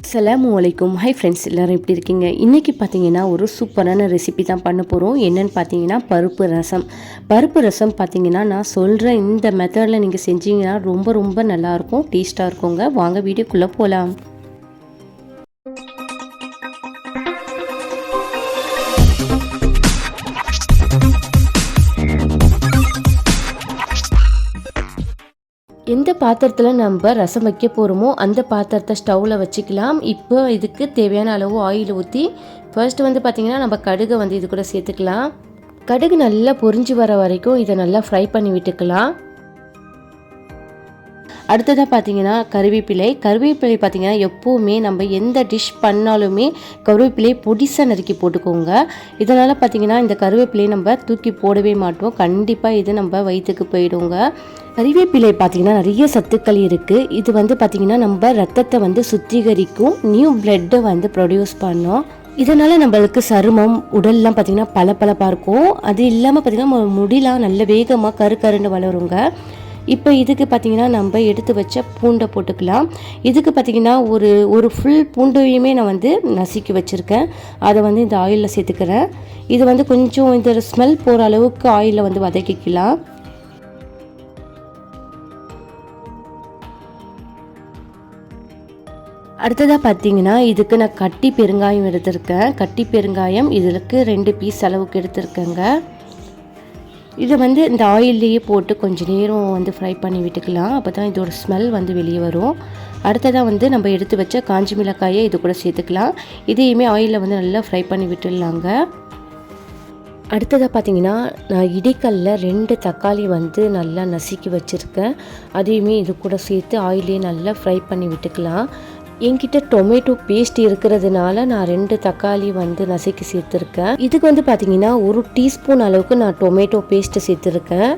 அஸ்ஸலாமு அலைக்கும். Hi friends, எல்லோரும் எப்படி இருக்கீங்க? இன்றைக்கி பார்த்தீங்கன்னா ஒரு சூப்பரான ரெசிபி தான் பண்ண போகிறோம். என்னென்னு பார்த்தீங்கன்னா பருப்பு ரசம் பார்த்தீங்கன்னா நான் சொல்கிற இந்த மெத்தடில் நீங்கள் செஞ்சீங்கன்னா ரொம்ப ரொம்ப நல்லாயிருக்கும், டேஸ்ட்டாக இருக்குங்க. வாங்க வீடியோக்குள்ளே போகலாம். எந்த பாத்திரத்தில் நம்ம ரசம் வைக்க போகிறோமோ அந்த பாத்திரத்தை ஸ்டவ்வில் வச்சுக்கலாம். இப்போ இதுக்கு தேவையான அளவு ஆயில் ஊற்றி ஃபர்ஸ்ட் பார்த்திங்கன்னா நம்ம கடுகை இது கூட சேர்த்துக்கலாம். கடுகு நல்லா பொரிஞ்சு வர வரைக்கும் இதை நல்லா ஃப்ரை பண்ணி விட்டுக்கலாம். அடுத்ததாக பார்த்தீங்கன்னா கருவேப்பிலை பார்த்தீங்கன்னா எப்போவுமே நம்ம எந்த டிஷ் பண்ணாலுமே கருவேப்பிலை பொடிசாக நறுக்கி போட்டுக்கோங்க. இதனால் பார்த்தீங்கன்னா இந்த கருவேப்பிலையை நம்ம தூக்கி போடவே மாட்டோம், கண்டிப்பாக இது நம்ம வயிற்றுக்கு போயிடுங்க. கறிவேப்பிலை பார்த்திங்கன்னா நிறைய சத்துக்கள் இருக்குது. இது பார்த்திங்கன்னா நம்ம ரத்தத்தை சுத்திகரிக்கும், நியூ பிளட்டை ப்ரொடியூஸ் பண்ணோம். இதனால் நம்மளுக்கு சருமம் உடல்லாம் பார்த்திங்கன்னா பளபளப்பாக இருக்கும். அது இல்லாமல் பார்த்திங்கன்னா முடியெலாம் நல்ல வேகமாக கருன்னு வளருங்க. இப்போ இதுக்கு பார்த்திங்கன்னா நம்ம எடுத்து வச்ச பூண்டை போட்டுக்கலாம். இதுக்கு பார்த்திங்கன்னா ஒரு ஃபுல் பூண்டையுமே நான் நசுக்கி வச்சுருக்கேன். அதை இந்த ஆயிலில் சேர்த்துக்கிறேன். இது கொஞ்சம் இந்த ஸ்மெல் போகிற அளவுக்கு ஆயிலில் வதக்கிக்கலாம். அடுத்ததாக பார்த்தீங்கன்னா இதுக்கு நான் கட்டி பெருங்காயம் எடுத்திருக்கேன். கட்டி பெருங்காயம் இதுக்கு 2 பீஸ் அளவுக்கு எடுத்திருக்கேங்க. இது இந்த ஆயில்லையே போட்டு கொஞ்சம் நேரம் ஃப்ரை பண்ணி விட்டுக்கலாம். அப்போ தான் இதோட ஸ்மெல் வெளியே வரும். அடுத்ததாக நம்ம எடுத்து வச்ச காஞ்சி மிளகாயை இது கூட சேர்த்துக்கலாம். இதையுமே ஆயிலில் நல்லா ஃப்ரை பண்ணி விட்டுடலாங்க. அடுத்ததாக பார்த்தீங்கன்னா நான் இடிக்கல்ல 2 தக்காளி நல்லா நசுக்கி வச்சுருக்கேன். அதையுமே இது கூட சேர்த்து ஆயிலே நல்லா ஃப்ரை பண்ணி விட்டுக்கலாம். என்கிட்ட டொமேட்டோ பேஸ்ட் இருக்கிறதுனால நான் 2 தக்காளி நசுக்கி சேர்த்துருக்கேன். இதுக்கு பார்த்தீங்கன்னா 1 டீஸ்பூன் அளவுக்கு நான் டொமேட்டோ பேஸ்ட்டு சேர்த்துருக்கேன்.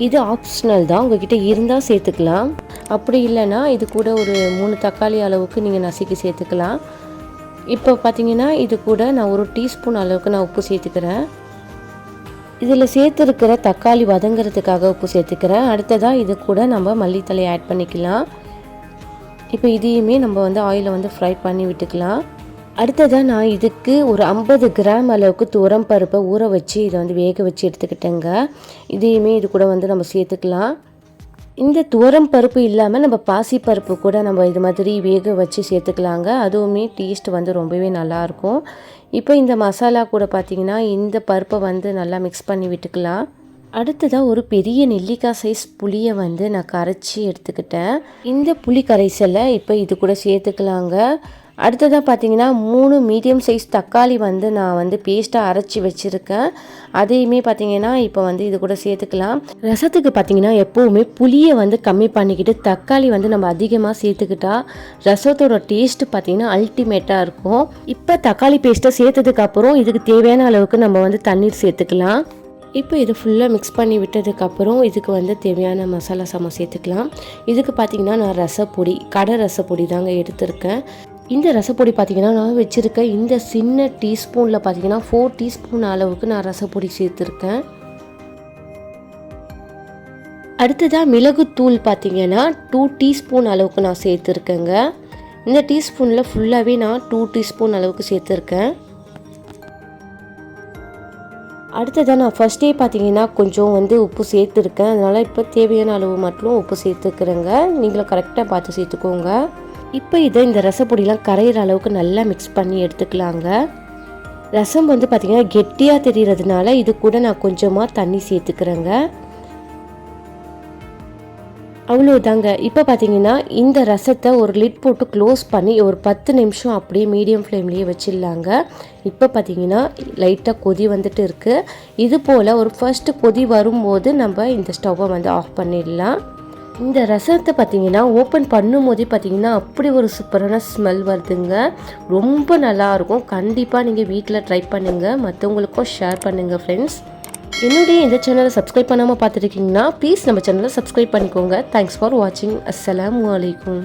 இது ஆப்ஷனல் தான், உங்ககிட்ட இருந்தால் சேர்த்துக்கலாம். அப்படி இல்லைன்னா இது கூட ஒரு 3 தக்காளி அளவுக்கு நீங்கள் நசுக்கி சேர்த்துக்கலாம். இப்போ பார்த்தீங்கன்னா இது கூட நான் 1 டீஸ்பூன் அளவுக்கு நான் உப்பு சேர்த்துக்கிறேன். இதில் சேர்த்துருக்கிற தக்காளி வதங்கிறதுக்காக உப்பு சேர்த்துக்கிறேன். அடுத்ததாக இது கூட நம்ம மல்லித்தலை ஆட் பண்ணிக்கலாம். இப்போ இதையுமே நம்ம ஆயிலில் ஃப்ரை பண்ணி விட்டுக்கலாம். அடுத்ததாக நான் இதுக்கு ஒரு 50 கிராம் அளவுக்கு துவரம் பருப்பை ஊற வச்சு இதை வேக வச்சு எடுத்துக்கிட்டேங்க. இதையுமே இது கூட நம்ம சேர்த்துக்கலாம். இந்த துவரம் பருப்பு இல்லாமல் நம்ம பாசி பருப்பு கூட நம்ம இது மாதிரி வேக வச்சு சேர்த்துக்கலாங்க. அதுவுமே டேஸ்ட் ரொம்பவே நல்லாயிருக்கும். இப்போ இந்த மசாலா கூட பார்த்திங்கன்னா இந்த பருப்பை நல்லா மிக்ஸ் பண்ணி விட்டுக்கலாம். அடுத்ததாக ஒரு பெரிய நெல்லிக்காய் சைஸ் புளியை நான் கரைச்சி எடுத்துக்கிட்டேன். இந்த புளி கரைசலை இப்போ இது கூட சேர்த்துக்கலாங்க. அடுத்ததாக பார்த்தீங்கன்னா 3 மீடியம் சைஸ் தக்காளி நான் பேஸ்ட்டாக அரைச்சி வச்சுருக்கேன். அதையுமே பார்த்தீங்கன்னா இப்போ இது கூட சேர்த்துக்கலாம். ரசத்துக்கு பார்த்தீங்கன்னா எப்போவுமே புளியை கம்மி பண்ணிக்கிட்டு தக்காளி நம்ம அதிகமாக சேர்த்துக்கிட்டா ரசத்தோட டேஸ்ட்டு பார்த்தீங்கன்னா அல்டிமேட்டாக இருக்கும். இப்போ தக்காளி பேஸ்ட்டை சேர்த்ததுக்கப்புறம் இதுக்கு தேவையான அளவுக்கு நம்ம தண்ணீர் சேர்த்துக்கலாம். இப்போ இதை ஃபுல்லாக மிக்ஸ் பண்ணி விட்டதுக்கப்புறம் இதுக்கு தேவையான மசாலா சாமான் சேர்த்துக்கலாம். இதுக்கு பார்த்திங்கன்னா நான் ரசப்பொடி, கடை ரசப்பொடி தாங்க எடுத்திருக்கேன். இந்த ரசப்பொடி பார்த்திங்கன்னா நான் வச்சுருக்கேன் இந்த சின்ன டீஸ்பூனில் பார்த்திங்கன்னா 4 டீஸ்பூன் அளவுக்கு நான் ரசப்பொடி சேர்த்துருக்கேன். அடுத்ததாக மிளகுத்தூள் பார்த்திங்கன்னா 2 டீஸ்பூன் அளவுக்கு நான் சேர்த்துருக்கேங்க. இந்த டீஸ்பூனில் ஃபுல்லாகவே நான் 2 டீஸ்பூன் அளவுக்கு சேர்த்துருக்கேன். அடுத்ததாக நான் ஃபஸ்ட்டே பார்த்தீங்கன்னா கொஞ்சம் உப்பு சேர்த்துருக்கேன். அதனால் இப்போ தேவையான அளவு மட்டும் உப்பு சேர்த்துக்கிறேங்க. நீங்களும் கரெக்டாக பார்த்து சேர்த்துக்கோங்க. இப்போ இதை இந்த ரசப்பொடிலாம் கரையிற அளவுக்கு நல்லா மிக்ஸ் பண்ணி எடுத்துக்கலாங்க. ரசம் பார்த்திங்கன்னா கெட்டியாக தெரிகிறதுனால இது கூட நான் கொஞ்சமாக தண்ணி சேர்த்துக்கிறேங்க. அவ்வளோதாங்க. இப்போ பார்த்தீங்கன்னா இந்த ரசத்தை ஒரு லிட் போட்டு க்ளோஸ் பண்ணி ஒரு 10 நிமிஷம் அப்படியே மீடியம் ஃப்ளேம்லேயே வச்சிடலாங்க. இப்போ பார்த்தீங்கன்னா லைட்டாக கொதி இருக்குது. இது போல் ஒரு ஃபர்ஸ்ட்டு கொதி வரும்போது நம்ம இந்த ஸ்டவ்வை ஆஃப் பண்ணிடலாம். இந்த ரசத்தை பார்த்தீங்கன்னா ஓப்பன் பண்ணும்போதே பார்த்தீங்கன்னா அப்படி ஒரு சூப்பரான ஸ்மெல் வருதுங்க. ரொம்ப நல்லாயிருக்கும். கண்டிப்பாக நீங்கள் வீட்டில் ட்ரை பண்ணுங்கள், மற்றவங்களுக்கும் ஷேர் பண்ணுங்கள் ஃப்ரெண்ட்ஸ். என்னுடைய இந்த சேனலை சப்ஸ்கிரைப் பண்ணாமல் பார்த்துருக்கீங்கன்னா ப்ளீஸ் நம்ம சேனலை சப்ஸ்கிரைப் பண்ணிக்கோங்க. தேங்க்ஸ் ஃபார் வாட்சிங். அஸ்ஸலாமு அலைக்கும்.